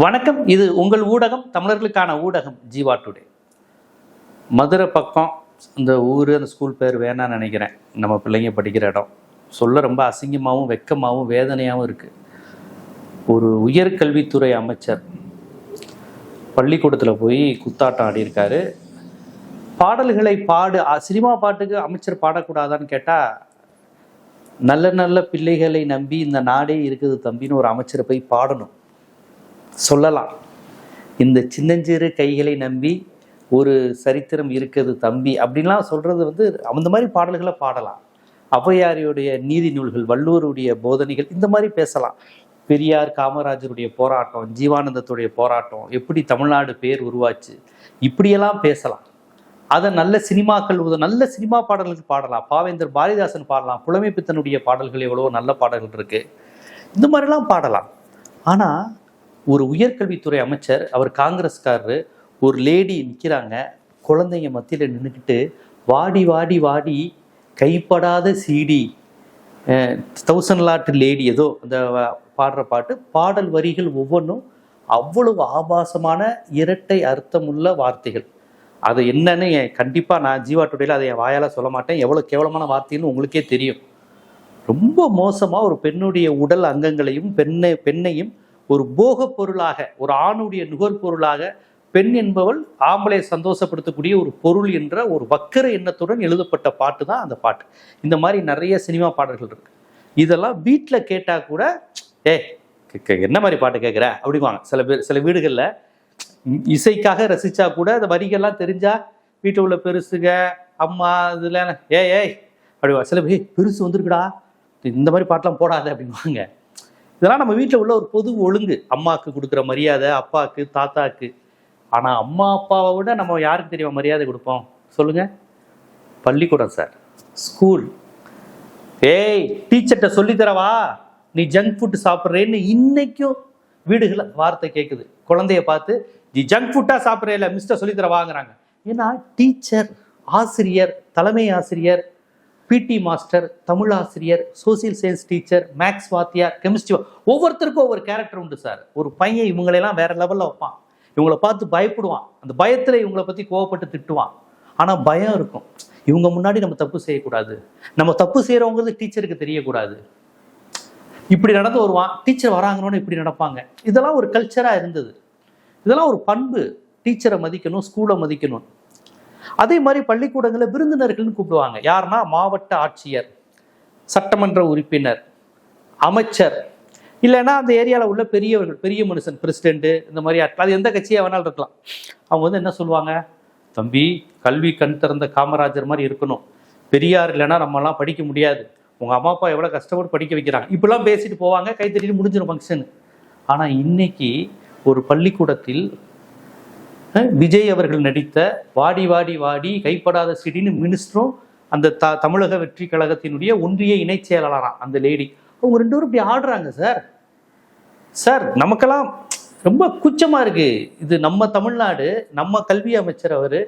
வணக்கம். இது உங்கள் ஊடகம், தமிழர்களுக்கான ஊடகம் ஜீவா டுடே. மதுரை பக்கம் இந்த ஊர், அந்த ஸ்கூல் பேர் வேணான்னு நினைக்கிறேன். நம்ம பிள்ளைங்க படிக்கிற இடம் சொல்ல ரொம்ப அசிங்கமாகவும் வெக்கமாகவும் வேதனையாகவும் இருக்குது. ஒரு உயர்கல்வித்துறை அமைச்சர் பள்ளிக்கூடத்தில் போய் குத்தாட்டம் ஆடியிருக்காரு. பாடல்களை சினிமா பாட்டுக்கு அமைச்சர் பாடக்கூடாதான்னு கேட்டால், நல்ல நல்ல பிள்ளைகளை நம்பி இந்த நாடே இருக்குது தம்பின்னு ஒரு அமைச்சரை போய் பாடணும் சொல்லலாம். இந்த சின்னஞ்சிறு கைகளை நம்பி ஒரு சரித்திரம் இருக்குது தம்பி அப்படின்லாம் சொல்கிறது அந்த மாதிரி பாடல்களை பாடலாம். ஔவையாருடைய நீதி நூல்கள், வள்ளுவருடைய போதனைகள், இந்த மாதிரி பேசலாம். பெரியார் காமராஜருடைய போராட்டம், ஜீவானந்தத்துடைய போராட்டம், எப்படி தமிழ்நாடு பேர் உருவாச்சு, இப்படியெல்லாம் பேசலாம். அதை நல்ல சினிமாக்கள், நல்ல சினிமா பாடல்கள் பாடலாம். பாவேந்தர் பாரதிதாசன் பாடலாம். புலமைப்பித்தனுடைய பாடல்கள் எவ்வளவோ நல்ல பாடல்கள் இருக்கு. இந்த மாதிரிலாம் பாடலாம். ஆனால் ஒரு உயர்கல்வித்துறை அமைச்சர், அவர் காங்கிரஸ்காரரு, ஒரு லேடி நிற்கிறாங்க, குழந்தைங்க மத்தியில் நின்றுக்கிட்டு வாடி வாடி வாடி கைப்படாத சீடி 1000 லாட் லேடி ஏதோ அந்த பாடுற பாடல் வரிகள் ஒவ்வொன்றும் அவ்வளவு ஆபாசமான இரட்டை அர்த்தமுள்ள வார்த்தைகள். அது என்னன்னு கண்டிப்பாக நான் ஜீவா டுடேல அதை என் வாயால் சொல்ல மாட்டேன். எவ்வளோ கேவலமான வார்த்தைன்னு உங்களுக்கே தெரியும். ரொம்ப மோசமாக ஒரு பெண்ணுடைய உடல் அங்கங்களையும் பெண்ணையும் ஒரு போக பொருளாக, ஒரு ஆணுடைய நுகர்பொருளாக, பெண் என்பவள் ஆம்பளை சந்தோஷப்படுத்தக்கூடிய ஒரு பொருள் என்ற ஒரு வக்கர எண்ணத்துடன் எழுதப்பட்ட பாட்டு தான் அந்த பாட்டு. இந்த மாதிரி நிறைய சினிமா பாடல்கள் இருக்கு. இதெல்லாம் வீட்டில் கேட்டால் கூட என்ன மாதிரி பாட்டு கேட்குற அப்படிவாங்க. சில வீடுகளில் இசைக்காக ரசிச்சா கூட அந்த வரிகள்லாம் தெரிஞ்சா வீட்டில் உள்ள பெருசுக அம்மா இதில் ஏய் அப்படிவா. சில பேர் பெருசு வந்துருக்குடா, இந்த மாதிரி பாட்டெலாம் போடாத அப்படின்வாங்க. இதெல்லாம் நம்ம வீட்டில் உள்ள ஒரு பொது ஒழுங்கு. அம்மாவுக்கு கொடுக்குற மரியாதை, அப்பாவுக்கு, தாத்தாக்கு. ஆனால் அம்மா அப்பாவை விட நம்ம யாருக்கு தெரியுமா மரியாதை கொடுப்போம் சொல்லுங்க? பள்ளிக்கூடம் சார், ஸ்கூல். டீச்சர்கிட்ட சொல்லித்தரவா நீ ஜங்க் ஃபுட் சாப்பிட்றேன்னு இன்னைக்கும் வீடுகளில் வார்த்தை கேட்குது. குழந்தைய பார்த்து நீ ஜங்க் ஃபுட்டாக சாப்பிட்றே, மிஸ்டர் சொல்லித்தரவாங்கிறாங்க. ஏன்னா டீச்சர், ஆசிரியர், தலைமை ஆசிரியர், பிடி மாஸ்டர், தமிழ் ஆசிரியர், சோசியல் சயின்ஸ் டீச்சர், மேக்ஸ் வாத்தியார், கெமிஸ்ட்ரி, ஒவ்வொருத்தருக்கும் ஒவ்வொரு கேரக்டர் உண்டு சார். ஒரு பையன் இவங்களெல்லாம் வேற லெவலில் வைப்பான். இவங்களை பார்த்து பயப்படுவான். அந்த பயத்தில் இவங்களை பற்றி கோவப்பட்டு திட்டுவான். ஆனால் பயம் இருக்கும், இவங்க முன்னாடி நம்ம தப்பு செய்யக்கூடாது, நம்ம தப்பு செய்கிறவங்கிறது டீச்சருக்கு தெரியக்கூடாது. இப்படி நடந்து வருவான். டீச்சர் வராங்கன்னு இப்படி நடப்பாங்க. இதெல்லாம் ஒரு கல்ச்சராக இருந்தது. இதெல்லாம் ஒரு பண்பு. டீச்சரை மதிக்கணும், ஸ்கூலை மதிக்கணும். அதே மாதிரி பள்ளிக்கூடங்களில் விருந்தினர்கள்னு கூப்பிடுவாங்க. யாருன்னா மாவட்ட ஆட்சியர், சட்டமன்ற உறுப்பினர், அமைச்சர், இல்லைன்னா அந்த ஏரியாவில் உள்ள பெரியவர்கள், பெரிய மனுஷன், பிரசிடென்ட், இந்த மாதிரி அது எந்த கட்சியாக வேணாலும் இருக்கலாம். அவங்க என்ன சொல்லுவாங்க, தம்பி கல்வி கண் திறந்த காமராஜர் மாதிரி இருக்கணும், பெரியார் இல்லைன்னா நம்மலாம் படிக்க முடியாது, உங்கள் அம்மா அப்பா எவ்வளோ கஷ்டப்பட்டு படிக்க வைக்கிறாங்க, இப்படிலாம் பேசிட்டு போவாங்க. கைத்தறிட்டு முடிஞ்சிடும் ஃபங்க்ஷனு. ஆனால் இன்னைக்கு ஒரு பள்ளிக்கூடத்தில் விஜய் அவர்கள் நடித்த வாடி வாடி வாடி கைப்படாத சிடின்னு மினிஸ்டரும் அந்த தமிழக வெற்றி கழகத்தினுடைய ஒன்றிய இணை செயலாளராம் அந்த லேடி, அவங்க 2 பேரும் இப்படி ஆடுறாங்க. சார் நமக்கெல்லாம் ரொம்ப கூச்சமா இருக்கு. இது நம்ம தமிழ்நாடு, நம்ம கல்வி அமைச்சர். அவரு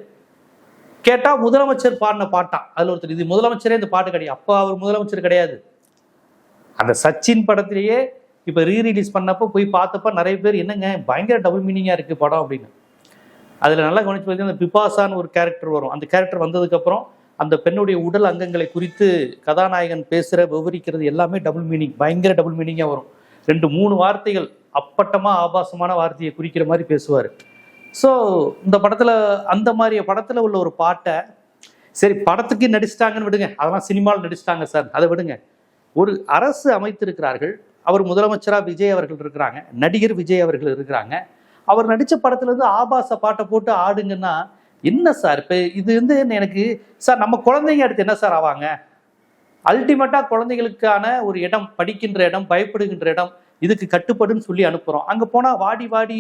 கேட்டா முதலமைச்சர் பாடின பாட்டான். அதுல ஒருத்தர், இது முதலமைச்சரே இந்த பாட்டு கிடையாது, அப்போ அவர் முதலமைச்சர் கிடையாது. அந்த சச்சின் படத்திலேயே இப்ப ரீரிலீஸ் பண்ணப்போ போய் பார்த்தப்ப நிறைய பேர் என்னங்க பயங்கர டபுள் மீனிங்கா இருக்கு படம் அப்படின்னு. அதில் நல்லா கவனிச்சு பார்த்தீங்கன்னா அந்த பிபாசான்னு ஒரு கேரக்டர் வரும். அந்த கேரக்டர் வந்ததுக்கப்புறம் அந்த பெண்ணுடைய உடல் அங்கங்களை குறித்து கதாநாயகன் விவரிக்கிறது எல்லாமே டபுள் மீனிங், பயங்கர டபுள் மீனிங்காக வரும். 2-3 வார்த்தைகள் அப்பட்டமாக ஆபாசமான வார்த்தையை குறிக்கிற மாதிரி பேசுவார். ஸோ இந்த படத்தில், அந்த மாதிரி படத்தில் உள்ள ஒரு பாட்டை, சரி படத்துக்கு நடிச்சிட்டாங்கன்னு விடுங்க, அதெல்லாம் சினிமாவில் நடிச்சிட்டாங்க சார், அதை விடுங்க. ஒரு அரசு அமைத்திருக்கிறார்கள், அவர் முதலமைச்சராக விஜய் அவர்கள் இருக்கிறாங்க, நடிகர் விஜய் அவர்கள் இருக்கிறாங்க. அவர் நடித்த படத்துலேருந்து ஆபாச பாட்டை போட்டு ஆடுங்கன்னா என்ன சார்? இப்போ இது எனக்கு சார், நம்ம குழந்தைங்க அடுத்து என்ன சார் ஆவாங்க? அல்டிமேட்டாக குழந்தைகளுக்கான ஒரு இடம், படிக்கின்ற இடம், பயப்படுகின்ற இடம், இதுக்கு கட்டுப்படுன்னு சொல்லி அனுப்புகிறோம். அங்கே போனால் வாடி வாடி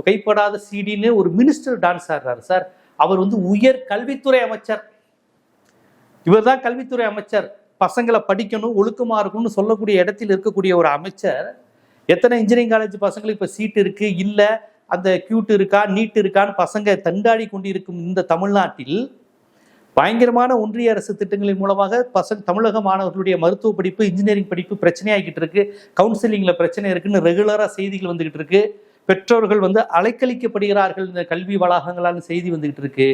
கைப்படாத சீடின்னு ஒரு மினிஸ்டர் டான்ஸ் ஆடுறாரு சார். அவர் உயர் கல்வித்துறை அமைச்சர். இவர் தான் கல்வித்துறை அமைச்சர். பசங்களை படிக்கணும், ஒழுக்கமாக இருக்கணும்னு சொல்லக்கூடிய இடத்தில் இருக்கக்கூடிய ஒரு அமைச்சர், எத்தனை இன்ஜினியரிங் காலேஜ் பசங்களுக்கு இப்போ சீட் இருக்குது, இல்லை அந்த கியூட் இருக்கா, நீட் இருக்கான்னு பசங்க தண்டாடி கொண்டிருக்கும் இந்த தமிழ்நாட்டில் பயங்கரமான ஒன்றிய அரசு திட்டங்களின் மூலமாக தமிழக மாணவர்களுடைய மருத்துவ படிப்பு, இன்ஜினியரிங் படிப்பு பிரச்சனையாகிட்டு இருக்கு, கவுன்சிலிங்ல பிரச்சனை இருக்குன்னு ரெகுலரா செய்திகள் வந்துகிட்டு இருக்கு. பெற்றோர்கள் வந்து அலைக்கழிக்கப்படுகிறார்கள் இந்த கல்வி வளாகங்களான செய்தி வந்துகிட்டு இருக்கு.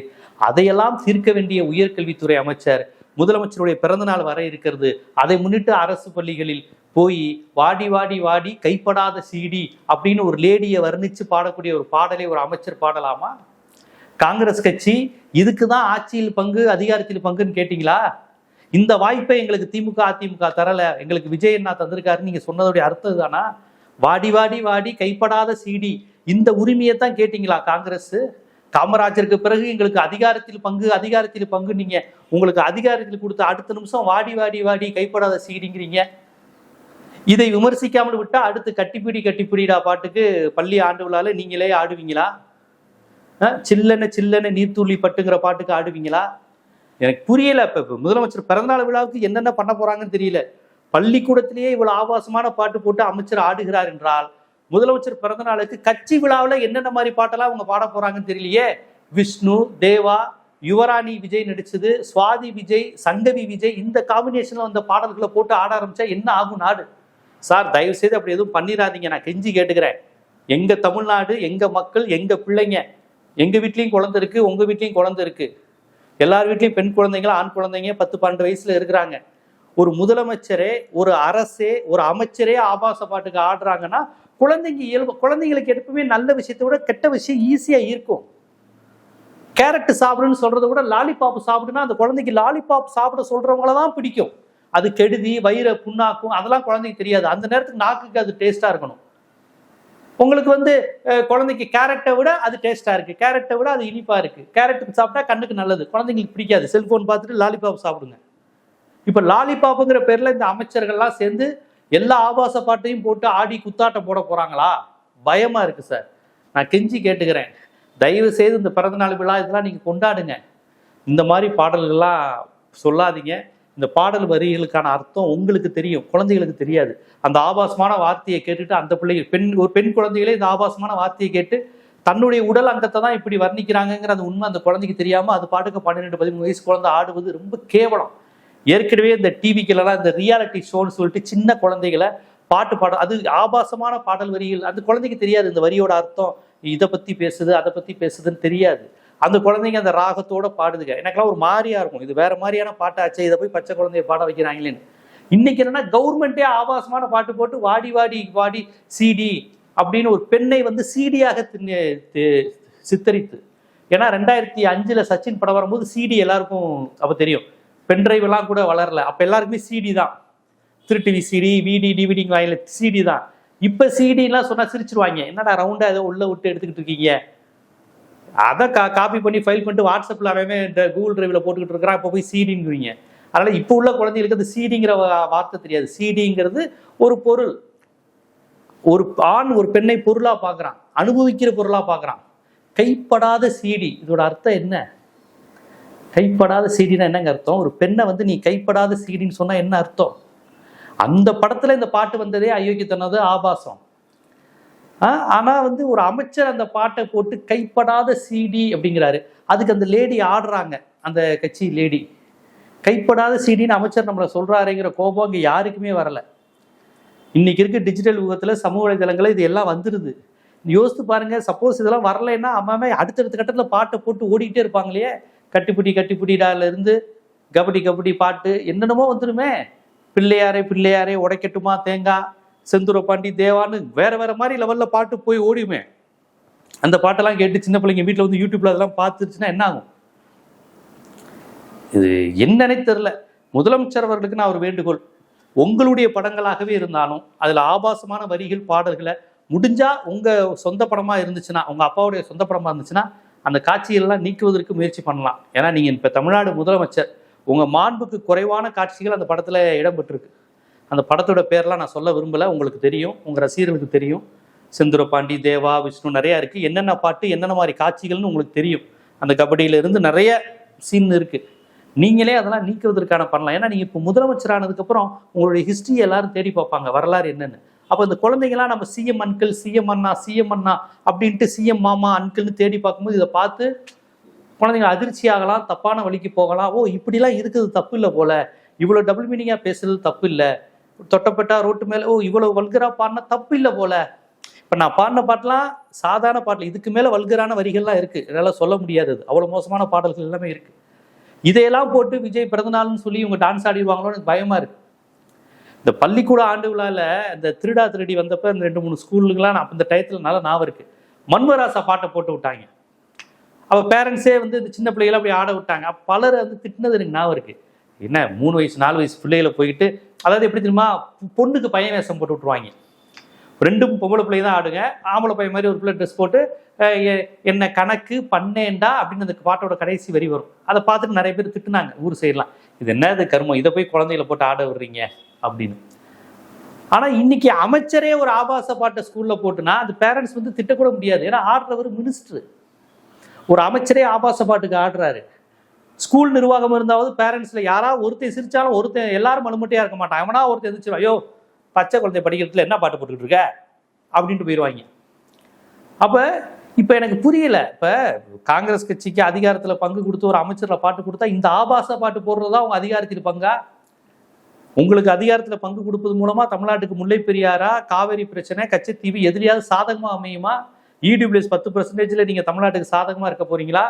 அதையெல்லாம் தீர்க்க வேண்டிய உயர்கல்வித்துறை அமைச்சர், முதலமைச்சருடைய பிறந்த நாள் வர இருக்கிறது. அதை முன்னிட்டு அரசு பள்ளிகளில் போய் வாடி வாடி வாடி கைப்படாத சீடி அப்படின்னு ஒரு லேடியை வர்ணிச்சு பாடக்கூடிய ஒரு பாடலை ஒரு அமைச்சர் பாடலாமா? காங்கிரஸ் கட்சி இதுக்கு தான் ஆட்சியில் பங்கு அதிகாரத்தில் பங்குன்னு கேட்டீங்களா? இந்த வாய்ப்பை எங்களுக்கு திமுக அதிமுக தரல, எங்களுக்கு விஜய் அண்ணா தந்திருக்காருன்னு நீங்க சொன்னதோடைய அர்த்தம் தானா? வாடி வாடி வாடி கைப்படாத சீடி, இந்த உரிமையை தான் கேட்டீங்களா காங்கிரஸ்? காமராஜருக்கு பிறகு எங்களுக்கு அதிகாரத்தில் பங்கு நீங்க உங்களுக்கு அதிகாரத்தில் கொடுத்த அடுத்த நிமிஷம் வாடி வாடி வாடி கைப்படாத சீடிங்கிறீங்க. இதை விமர்சிக்காமல் விட்டா அடுத்து கட்டிப்பிடிடா பாட்டுக்கு பள்ளி ஆண்டு விழால நீங்களே ஆடுவீங்களா? சில்லன நீர்த்துள்ளி பட்டுங்கிற பாட்டுக்கு ஆடுவீங்களா? எனக்கு புரியல. இப்ப முதலமைச்சர் பிறந்தநாள் விழாவுக்கு என்னென்ன பண்ண போறாங்கன்னு தெரியல. பள்ளிக்கூடத்திலேயே இவ்வளவு ஆபாசமான பாட்டு போட்டு அமைச்சர் ஆடுகிறார் என்றால், முதலமைச்சர் பிறந்த நாளுக்கு கட்சி விழாவில் என்னென்ன மாதிரி பாட்டெல்லாம் அவங்க பாட போறாங்கன்னு தெரியலையே. விஷ்ணு, தேவா, யுவராணி விஜய் நடிச்சது, சுவாதி விஜய், சங்கவி விஜய், இந்த காம்பினேஷன்ல வந்த பாடல்களை போட்டு ஆட ஆரம்பிச்சா என்ன ஆகும் நாடு? சார் தயவு செய்து அப்படி எதுவும் பண்ணிடாதீங்க, நான் கெஞ்சி கேட்டுக்கிறேன். எங்க தமிழ்நாடு, எங்க மக்கள், எங்க பிள்ளைங்க, எங்க வீட்லயும் குழந்தை இருக்கு, உங்க வீட்லயும் குழந்தை இருக்கு. எல்லார் வீட்லயும் பெண் குழந்தைங்களா ஆண் குழந்தைங்க 10-12 வயசுல இருக்கிறாங்க. ஒரு முதலமைச்சரே, ஒரு அரசே, ஒரு அமைச்சரே ஆபாச பாட்டுக்கு ஆடுறாங்கன்னா குழந்தைங்களுக்கு எப்பவுமே நல்ல விஷயத்தை விட கெட்ட விஷயம் ஈஸியா இருக்கும். கேரட் சாப்பிடுன்னு சொல்றதை விட லாலிபாப் சாப்பிடுன்னா அந்த குழந்தைக்கு லாலிபாப் சாப்பிட சொல்றவங்களதான் பிடிக்கும். அது கெடுதி, வயிறை புண்ணாக்கும், அதெல்லாம் குழந்தைக்கு தெரியாது. அந்த நேரத்துக்கு நாக்குக்கு அது டேஸ்டா இருக்கணும். உங்களுக்கு வந்து குழந்தைக்கு கேரட்டை விட அது டேஸ்டா இருக்கு, கேரட்டை விட அது இனிப்பா இருக்கு, கேரட் சாப்பிட்டா கண்ணுக்கு நல்லது, குழந்தைங்களுக்கு பிடிக்காது, செல்போன் பார்த்துட்டு லாலிபாப் சாப்பிடுங்க. இப்ப லாலிபாப்புங்கிற பேர்ல இந்த அமைச்சர்கள்லாம் சேர்ந்து எல்லா ஆபாச பாட்டையும் போட்டு ஆடி குத்தாட்டம் போட போறாங்களா? பயமா இருக்கு சார். நான் கெஞ்சி கேட்டுக்கிறேன், தயவு செய்து இந்த பிறந்தநாள் விழா இதெல்லாம் நீங்க கொண்டாடுங்க. இந்த மாதிரி பாடல்கள்லாம் சொல்லாதீங்க. இந்த பாடல் வரிகளுக்கான அர்த்தம் உங்களுக்கு தெரியும், குழந்தைகளுக்கு தெரியாது. அந்த ஆபாசமான வார்த்தையை கேட்டுட்டு அந்த பிள்ளைகள் ஒரு பெண் குழந்தைகளே இந்த ஆபாசமான வார்த்தையை கேட்டு தன்னுடைய உடல் அங்கத்தை தான் இப்படி வர்ணிக்கிறாங்கிற அந்த உண்மை அந்த குழந்தைக்கு தெரியாம அது பாட்டுக்கு 12-13 வயசு குழந்தை ஆடுவது ரொம்ப கேவலம். ஏற்கனவே இந்த டிவிக்கெல்லாம் இந்த ரியாலிட்டி ஷோன்னு சொல்லிட்டு சின்ன குழந்தைகளை பாட அது ஆபாசமான பாடல் வரிகள். அந்த குழந்தைக்கு தெரியாது இந்த வரியோட அர்த்தம், இதை பத்தி பேசுது அதை பத்தி பேசுதுன்னு தெரியாது. அந்த குழந்தைங்க அந்த ராகத்தோட பாடுதுங்க. எனக்கெல்லாம் ஒரு மாதிரியா இருக்கும், இது வேற மாதிரியான பாட்டாச்சு, இதை போய் பச்சை குழந்தைய பாட வைக்கிறாங்களேன்னு. இன்னைக்கு என்னன்னா கவர்மெண்டே ஆபாசமான பாட்டு போட்டு வாடி வாடி வாடி சிடி அப்படின்னு ஒரு பெண்ணை வந்து சிடியாக சித்தரித்து. ஏன்னா 2005 சச்சின் படம் வரும்போது சிடி எல்லாருக்கும் அப்ப தெரியும், பென்ட்ரைவ் எல்லாம் கூட வளரல. அப்ப எல்லாருக்குமே சிடி தான், திருடிவி சிடி, விடி டிவிடி வாயில சிடி தான். இப்ப சிடிலாம் சொன்னா சிரிச்சிருவாங்க, என்னடா ரவுண்டா ஏதோ உள்ள விட்டு எடுத்துக்கிட்டு இருக்கீங்க, அதை காப்பி பண்ணி ஃபைல் பண்ணிட்டு வாட்ஸ்அப்ல அவன் இந்த கூகுள் டிரைவ்ல போட்டுக்கிட்டு இருக்கிறான், இப்போ போய் சிடிங்கிறீங்க. அதனால இப்போ உள்ள குழந்தைகளுக்கு அந்த சிடிங்கிற வார்த்தை தெரியாது. சிடிங்கிறது ஒரு பொருள், ஒரு ஆண் ஒரு பெண்ணை பொருளா பார்க்கறான், அனுபவிக்கிற பொருளா பார்க்கறான். கைப்படாத சிடி, இதோட அர்த்தம் என்ன? கைப்படாத சீடினா என்னங்க அர்த்தம்? ஒரு பெண்ணை வந்து நீ கைப்படாத சீடின்னு சொன்னா என்ன அர்த்தம்? அந்த படத்துல இந்த பாட்டு வந்ததே அயோக்கியத்தனது, ஆபாசம். ஆனா வந்து ஒரு அமைச்சர் அந்த பாட்டை போட்டு கைப்படாத சிடி அப்படிங்கிறாரு. அதுக்கு அந்த லேடி ஆடுறாங்க, அந்த கட்சி லேடி. கைப்படாத சிடின்னு அமைச்சர் நம்மளை சொல்றாருங்கிற கோபம் அங்க யாருக்குமே வரல. இன்னைக்கு இருக்க டிஜிட்டல் யுகத்துல சமூக வலைதளங்களை இது எல்லாம் வந்துருது. யோசித்து பாருங்க, சப்போஸ் இதெல்லாம் வரலைன்னா அம்மாவே அடுத்தடுத்த கட்டத்துல பாட்டை போட்டு ஓடிக்கிட்டே இருப்பாங்களே. கட்டிப்புடிடால இருந்து கபடி கபடி பாட்டு என்னென்னமோ வந்துருமே. பிள்ளையாரே உடைக்கட்டுமா தேங்காய், செந்தூர பாண்டி, தேவான்னு வேற வேற மாதிரி லெவல்ல பாட்டு போய் ஓடியுமே. அந்த பாட்டெல்லாம் கேட்டு சின்ன பிள்ளைங்க வீட்டுல வந்து யூடியூப்ல அதெல்லாம் பார்த்துருச்சுன்னா என்ன ஆகும்? இது என்னன்னே தெரியல. முதலமைச்சர் அவர்களுக்கு நான் ஒரு வேண்டுகோள், உங்களுடைய படங்களாகவே இருந்தாலும் அதுல ஆபாசமான வரிகள் பாடல்களை முடிஞ்சா உங்க சொந்த படமா இருந்துச்சுன்னா, உங்க அப்பாவுடைய சொந்த படமா இருந்துச்சுன்னா அந்த காட்சிகள்லாம் நீக்குவதற்கு முயற்சி பண்ணலாம். ஏன்னா நீங்க இப்ப தமிழ்நாடு முதலமைச்சர், உங்க மாண்புக்கு குறைவான காட்சிகள் அந்த படத்துல இடம்பெற்றிருக்கு. அந்த படத்தோட பேர்லாம் நான் சொல்ல விரும்பல, உங்களுக்கு தெரியும், உங்க ரசிகர்களுக்கு தெரியும். செந்தூர பாண்டி, தேவா, விஷ்ணு நிறைய இருக்கு. என்னென்ன பாட்டு என்னென்ன மாதிரி காட்சிகள்னு உங்களுக்கு தெரியும். அந்த கபடியில இருந்து நிறைய சீன் இருக்கு. நீங்களே அதெல்லாம் நீக்குவதற்கான பண்ணலாம். ஏன்னா நீங்க இப்போ முதலமைச்சர் ஆனதுக்கு அப்புறம் உங்களுடைய ஹிஸ்டரி எல்லாரும் தேடி பார்ப்பாங்க, வரலாறு என்னன்னு. அப்போ இந்த குழந்தைங்களாம் நம்ம சிஎம் அங்கிள், சிஎம் அண்ணா அப்படின்ட்டு சிஎம் மாமா அங்கிள்னு தேடி பார்க்கும்போது இதை பார்த்து குழந்தைங்க அதிர்ச்சி ஆகலாம், தப்பான வழிக்கு போகலாம். ஓ இப்படிலாம் இருக்குது, தப்பு இல்லை போல, இவ்வளோ டபுள் மீனிங்கா பேசுறது தப்பு இல்லை, தொட்டப்பட்டா ரோட்டு மேலே ஓ இவ்வளவு வல்கரா பாடினா தப்பு இல்லை போல. இப்போ நான் பாடின பாட்டெலாம் சாதாரண பாட்டில், இதுக்கு மேலே வல்கரான வரிகள்லாம் இருக்குது, என்னால் சொல்ல முடியாது. அவ்வளோ மோசமான பாடல்கள் எல்லாமே இருக்குது. இதையெல்லாம் போட்டு விஜய் பிறந்தநாள்னு சொல்லி இவங்க டான்ஸ் ஆடிடுவாங்களோன்னு எனக்கு பயமாக இருக்குது. இந்த பள்ளிக்கூட ஆண்டு விழாவில் இந்த திருடா திருடி வந்தப்போ இந்த 2-3 ஸ்கூலுங்கெலாம் நான் இந்த டயத்தில் நல்லா ஞாபகம் இருக்குது. மன்மராசா பாட்டை போட்டு விட்டாங்க. அப்போ பேரண்ட்ஸே வந்து இந்த சின்ன பிள்ளைகளை அப்படி ஆட விட்டாங்க. அப்போ பலர் வந்து திட்டினது எனக்கு ஞாபகம் இருக்குது. என்ன 3 வயசு 4 வயசு பிள்ளைகளை போயிட்டு, அதாவது எப்படி தெரியுமா, பொண்ணுக்கு பையன் வேஷம் போட்டு விட்டுருவாங்க. 2 பொம்பளை பிள்ளை தான் ஆடுங்க, ஆம்பளை பையன் மாதிரி ஒரு பிள்ளை ட்ரெஸ் போட்டு என்ன கணக்கு பண்ணேன்டா அப்படின்னு அந்த பாட்டோட கடைசி வரி வரும். அதை பார்த்துட்டு நிறைய பேர் திட்டுனாங்க ஊர் சைட்லாம். இது என்னது கர்மம், இதை போய் குழந்தைகளை போட்டு ஆட விடுறீங்க அப்படின்னு. ஆனால் இன்னைக்கு அமைச்சரே ஒரு ஆபாச பாட்டை ஸ்கூலில் போட்டுனா அது பேரண்ட்ஸ் வந்து திட்டக்கூட முடியாது. ஏன்னா ஆடுறவர் மினிஸ்டர், ஒரு அமைச்சரே ஆபாச பாட்டுக்கு ஆடுறாரு. ஸ்கூல் நிர்வாகம் இருந்தாவது பேரண்ட்ஸ்ல யாராவது ஒருத்தர் சிரிச்சாலும் ஒருத்தர் எல்லாரும் மலுமட்டையா இருக்க மாட்டான். அவனா ஒருத்தர் எதிர்த்து, ஐயோ பச்சை குழந்தை படிக்கிறதுல என்ன பாட்டு போட்டுக்கிட்டு இருக்க அப்படின்ட்டு போயிடுவாங்க. அப்போ இப்போ எனக்கு புரியல, இப்போ காங்கிரஸ் கட்சிக்கு அதிகாரத்தில் பங்கு கொடுத்து ஒரு அமைச்சரில் பாட்டு கொடுத்தா இந்த ஆபாச பாட்டு போடுறதா அவங்க அதிகாரத்தில் பங்கா? உங்களுக்கு அதிகாரத்தில் பங்கு கொடுப்பது மூலமாக தமிழ்நாட்டுக்கு முல்லை பெரியாரா, காவேரி பிரச்சனை, கச்சத்தீவு எதிரியாவது சாதகமாக அமையுமா? இடபிள்யூஎஸ் 10% நீங்கள் தமிழ்நாட்டுக்கு சாதகமாக இருக்க போறீங்களா?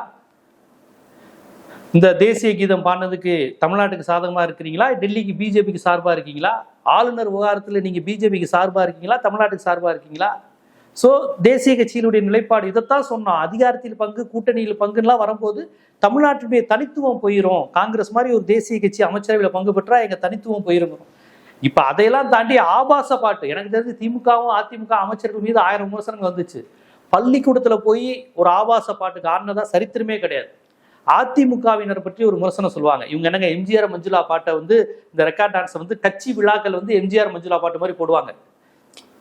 இந்த தேசிய கீதம் பாடினதுக்கு தமிழ்நாட்டுக்கு சாதகமாக இருக்கிறீங்களா, டெல்லிக்கு பிஜேபிக்கு சார்பாக இருக்கீங்களா? ஆளுநர் விவகாரத்தில் நீங்கள் பிஜேபிக்கு சார்பாக இருக்கீங்களா, தமிழ்நாட்டுக்கு சார்பாக இருக்கீங்களா? ஸோ தேசிய கட்சியினுடைய நிலைப்பாடு இதைத்தான் சொன்னோம். அதிகாரத்தில் பங்கு, கூட்டணியில் பங்குலாம் வரும்போது தமிழ்நாட்டுடைய தனித்துவம் போயிடும். காங்கிரஸ் மாதிரி ஒரு தேசிய கட்சி அமைச்சரவையில் பங்கு பெற்றா எங்கள் தனித்துவம் போயிருங்க. இப்போ அதையெல்லாம் தாண்டி ஆபாச பாட்டு, எனக்கு தெரிஞ்சு திமுகவும் அதிமுக அமைச்சர்கள் மீது 1000 விமர்சனங்கள் வந்துச்சு. பள்ளிக்கூடத்தில் போய் ஒரு ஆபாச பாட்டுக்கு ஆடினதா சரித்திரமே கிடையாது. அதிமுகவினர் பற்றி ஒரு விமர்சனம் சொல்லுவாங்க. இவங்க என்னங்க எம்ஜிஆர் மஞ்சுளா பாட்டை வந்து இந்த ரெக்கார்ட் டான்ஸை வந்து கட்சி விழாக்கள் வந்து எம்ஜிஆர் மஞ்சுளா பாட்டு மாதிரி போடுவாங்க.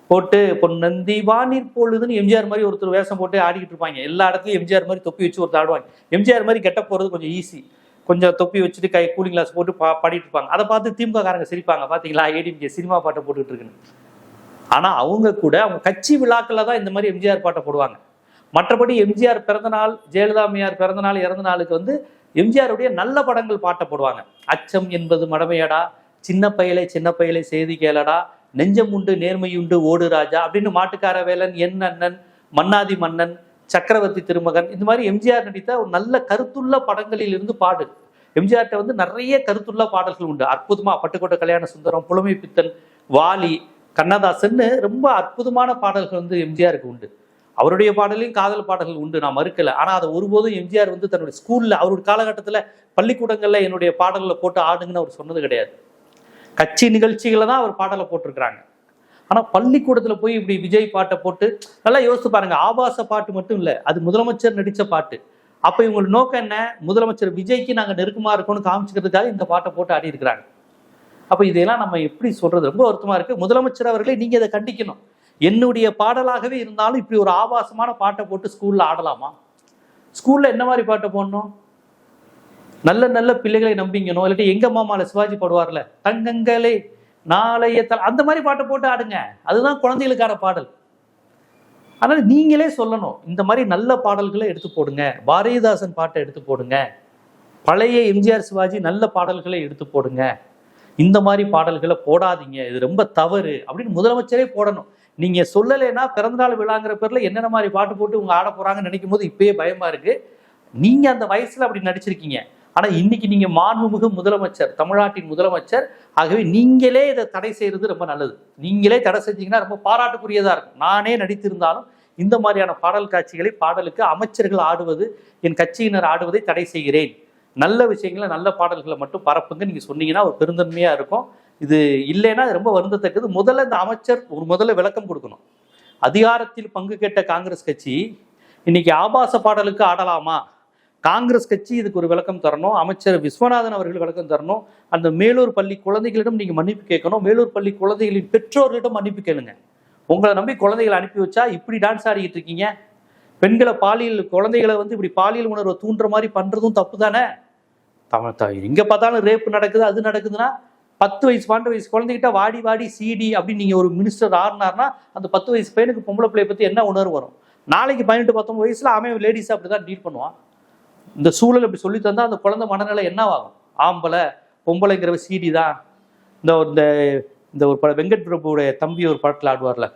போட்டு பொன்னந்தி வானீர் பொழுதுன்னு எம்ஜிஆர் மாதிரி ஒருத்தர் வேஷம் போட்டு ஆடிக்கிட்டு இருப்பாங்க. எல்லா இடத்துலையும் எம்ஜிஆர் மாதிரி தொப்பி வச்சு ஒருத்தர் ஆடுவாங்க. எம்ஜிஆர் மாதிரி கெட்ட போகிறது கொஞ்சம் ஈஸி, கொஞ்சம் தொப்பி வச்சுட்டு கை கூலிங் கிளாஸ் போட்டு பாடிட்டு இருப்பாங்க. அதை பார்த்து திமுக காரங்க சிரிப்பாங்க, பார்த்தீங்களா ஏடிஎம்கே சினிமா பாட்டை போட்டுக்கிட்டு இருக்குன்னு. ஆனால் அவங்க கூட அவங்க கட்சி விழாக்களில் தான் இந்த மாதிரி எம்ஜிஆர் பாட்டை போடுவாங்க. மற்றபடி எம்ஜிஆர் பிறந்தநாள், ஜெயலலிதா அம்மையார் பிறந்தநாள், இறந்த நாளுக்கு வந்து எம்ஜிஆருடைய நல்ல படங்கள் பாட்டை போடுவாங்க. அச்சம் என்பது மடமையடா, சின்ன பயலை செய்தி கேளடா, நெஞ்சம் உண்டு நேர்மையுண்டு ஓடு ராஜா அப்படின்னு, மாட்டுக்கார வேலன், என் அண்ணன், மன்னாதி மன்னன், சக்கரவர்த்தி திருமகன், இந்த மாதிரி எம்ஜிஆர் நடித்த ஒரு நல்ல கருத்துள்ள படங்களில் இருந்து பாடு. எம்ஜிஆர்கிட்ட வந்து நிறைய கருத்துள்ள பாடல்கள் உண்டு. அற்புதமா பட்டுக்கோட்டை கல்யாண சுந்தரம், புலமை பித்தன், வாலி, கண்ணதாசன்னு ரொம்ப அற்புதமான பாடல்கள் வந்து எம்ஜிஆருக்கு உண்டு. அவருடைய பாடலையும் காதல் பாடல்கள் உண்டு, நான் மறுக்கல. ஆனால் அதை ஒருபோதும் எம்ஜிஆர் வந்து தன்னுடைய ஸ்கூலில் அவருடைய காலகட்டத்தில் பள்ளிக்கூடங்களில் என்னுடைய பாடல்களை போட்டு ஆடுங்கன்னு அவர் சொன்னது கிடையாது. கட்சி நிகழ்ச்சிகளை தான் அவர் பாடலை போட்டிருக்கிறாங்க. ஆனால் பள்ளிக்கூடத்தில் போய் இப்படி விஜய் பாட்டை போட்டு நல்லா யோசித்து பாருங்க. ஆபாச பாட்டு மட்டும் இல்லை, அது முதலமைச்சர் நடித்த பாட்டு. அப்போ இவங்களோட நோக்கம் என்ன? முதலமைச்சர் விஜய்க்கு நாங்கள் நெருக்கமாக இருக்கணும்னு காமிச்சுக்கிறதுக்காக இந்த பாட்டை போட்டு ஆடி இருக்கிறாங்க. அப்போ இதையெல்லாம் நம்ம எப்படி சொல்றது? ரொம்ப வருத்தமாக இருக்கு. முதலமைச்சர் அவர்களே நீங்கள் இதை கண்டிக்கணும். என்னுடைய பாடலாகவே இருந்தாலும் இப்படி ஒரு ஆபாசமான பாட்டை போட்டு ஸ்கூல்ல ஆடலாமா? ஸ்கூல்ல என்ன மாதிரி பாட்டை போடணும்? நல்ல நல்ல பிள்ளைகளை நம்பிங்கணும். இல்லாட்டி எங்க மாமால சிவாஜி பாடுவார்ல, தங்கங்களே நாளைய அந்த மாதிரி பாட்டை போட்டு ஆடுங்க. அதுதான் குழந்தைகளுக்கான பாடல். அதனால நீங்களே சொல்லணும், இந்த மாதிரி நல்ல பாடல்களை எடுத்து போடுங்க. பாரதிதாசன் பாட்டை எடுத்து போடுங்க. பழைய எம்ஜிஆர் சிவாஜி நல்ல பாடல்களை எடுத்து போடுங்க. இந்த மாதிரி பாடல்களை போடாதீங்க, இது ரொம்ப தவறு அப்படின்னு முதலமைச்சரே போடணும். நீங்க சொல்லலைன்னா பிறந்தநாள் விழாங்கிற பேர்ல என்னென்ன மாதிரி பாட்டு போட்டு உங்க ஆட போறாங்கன்னு நினைக்கும் போது இப்பயே பயமா இருக்கு. நீங்க அந்த வயசுல அப்படி நடிச்சிருக்கீங்க. ஆனா இன்னைக்கு நீங்க மாண்புமிகு முதலமைச்சர், தமிழ்நாட்டின் முதலமைச்சர். ஆகவே நீங்களே இதை தடை செய்யறது ரொம்ப நல்லது. நீங்களே தடை செஞ்சீங்கன்னா ரொம்ப பாராட்டுக்குரியதா இருக்கும். நானே நடித்திருந்தாலும் இந்த மாதிரியான பாடல் காட்சிகளை, பாடலுக்கு அமைச்சர்கள் ஆடுவது, என் கட்சியினர் ஆடுவதை தடை செய்கிறேன். நல்ல விஷயங்களை, நல்ல பாடல்களை மட்டும் பரப்புங்க நீங்க சொன்னீங்கன்னா ஒரு பெருந்தன்மையா இருக்கும். இது இல்லைன்னா ரொம்ப வருந்தத்தக்கது. முதல்ல இந்த அமைச்சர் முதல்ல விளக்கம் கொடுக்கணும். அதிகாரத்தில் பங்கு கேட்ட காங்கிரஸ் கட்சி இன்னைக்கு ஆபாச பாடலுக்கு ஆடலாமா? காங்கிரஸ் கட்சி இதுக்கு ஒரு விளக்கம் தரணும். அமைச்சர் விஸ்வநாதன் அவர்கள் விளக்கம் தரணும். அந்த மேலூர் பள்ளி குழந்தைகளிடம் நீங்க மன்னிப்பு கேட்கணும். மேலூர் பள்ளி குழந்தைகளின் பெற்றோர்களிடம் மன்னிப்பு கேளுங்க. உங்களை நம்பி குழந்தைகளை அனுப்பி வச்சா இப்படி டான்ஸ் ஆடிக்கிட்டு இருக்கீங்க. பெண்களை பாலியல், குழந்தைகளை வந்து இப்படி பாலியல் உணர்வை தூண்டுற மாதிரி பண்றதும் தப்பு தானே. எங்க பார்த்தாலும் ரேப் நடக்குது, அது நடக்குதுன்னா 10 வயசு 12 வயசு குழந்தைகிட்ட வாடி வாடி சிடி அப்படின்னு நீங்க ஒரு மினிஸ்டர் ஆடினார்னா அந்த 10 வயசு பையனுக்கு பொம்பளை பிள்ளைய பத்தி என்ன உணர்வு வரும்? நாளைக்கு 18-19 வயசுல அவன் லேடிஸ் அப்படிதான் டீல் பண்ணுவான். இந்த சூழல் இப்படி சொல்லி தந்தா அந்த குழந்தை மனநிலை என்னவாகும்? ஆம்பளை பொம்பளைங்கிற சிடி தான். இந்த ஒரு வெங்கட் பிரபுடைய தம்பி ஒரு படத்தில் ஆடுவார்ல,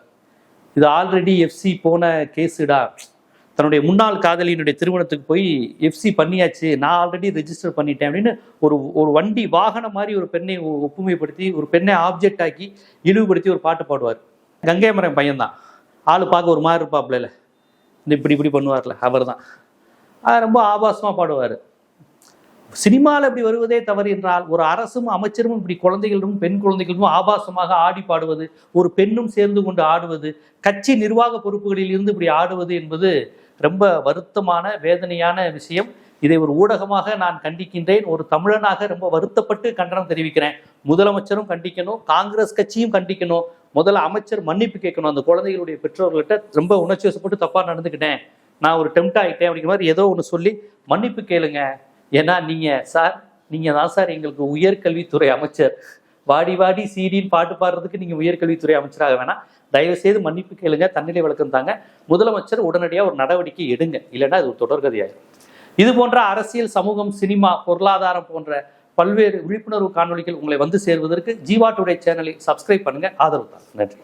இது ஆல்ரெடி எஃப்சி போன கேஸுடா, தன்னுடைய முன்னாள் காதலியினுடைய திருமணத்துக்கு போய் எஃப்சி பண்ணியாச்சு, நான் ஆல்ரெடி ரெஜிஸ்டர் பண்ணிட்டேன் அப்படின்னு ஒரு வண்டி வாகனம் மாதிரி ஒரு பெண்ணை ஒப்புமைப்படுத்தி, ஒரு பெண்ணை ஆப்ஜெக்ட் ஆக்கி இழிவுபடுத்தி ஒரு பாட்டு பாடுவார். கங்கைமரன் பையன்தான், ஆளு பார்க்க ஒரு மாதிரி இருப்பாப்ல, இந்த இப்படி பண்ணுவார்ல, அவர் தான். ரொம்ப ஆபாசமாக பாடுவார். சினிமாவில் இப்படி வருவதே தவறு என்றால், ஒரு அரசும் அமைச்சரும் இப்படி குழந்தைகளும் பெண் குழந்தைகளும் ஆபாசமாக ஆடி பாடுவது, ஒரு பெண்ணும் சேர்ந்து கொண்டு ஆடுவது, கட்சி நிர்வாக பொறுப்புகளில் இருந்து இப்படி ஆடுவது என்பது ரொம்ப வருத்தமான வேதனையான விஷயம். இதை ஒரு ஊடகமாக நான் கண்டிக்கின்றேன். ஒரு தமிழனாக ரொம்ப வருத்தப்பட்டு கண்டனம் தெரிவிக்கிறேன். முதலமைச்சரும் கண்டிக்கணும், காங்கிரஸ் கட்சியும் கண்டிக்கணும். முதல்ல அமைச்சர் மன்னிப்பு கேட்கணும். அந்த குழந்தைகளுடைய பெற்றோர்கள்ட்ட ரொம்ப உணர்ச்சி வசப்பட்டு தப்பாக நடந்துக்கிட்டேன், நான் ஒரு டெம்ட் ஆகிட்டேன் அப்படிங்கிற மாதிரி ஏதோ ஒன்று சொல்லி மன்னிப்பு கேளுங்க. ஏன்னா நீங்கள் தான் சார் எங்களுக்கு உயர்கல்வித்துறை அமைச்சர். வாடி வாடி சீடின்னு பாட்டு பாடுறதுக்கு நீங்கள் உயர்கல்வித்துறை அமைச்சராக வேணாம். தயவுசெய்து மன்னிப்பு கேளுங்க, தன்னிலை விளக்கம் தாங்க. முதலமைச்சர் உடனடியாக ஒரு நடவடிக்கை எடுங்க, இல்லைன்னா அது ஒரு தொடர்கதையாகும். இது போன்ற அரசியல், சமூகம், சினிமா, பொருளாதாரம் போன்ற பல்வேறு விழிப்புணர்வு காணொலிகள் உங்களை வந்து சேர்வதற்கு ஜீவா டுடே சேனலை சப்ஸ்கிரைப் பண்ணுங்க, ஆதரவு தாங்க. நன்றி.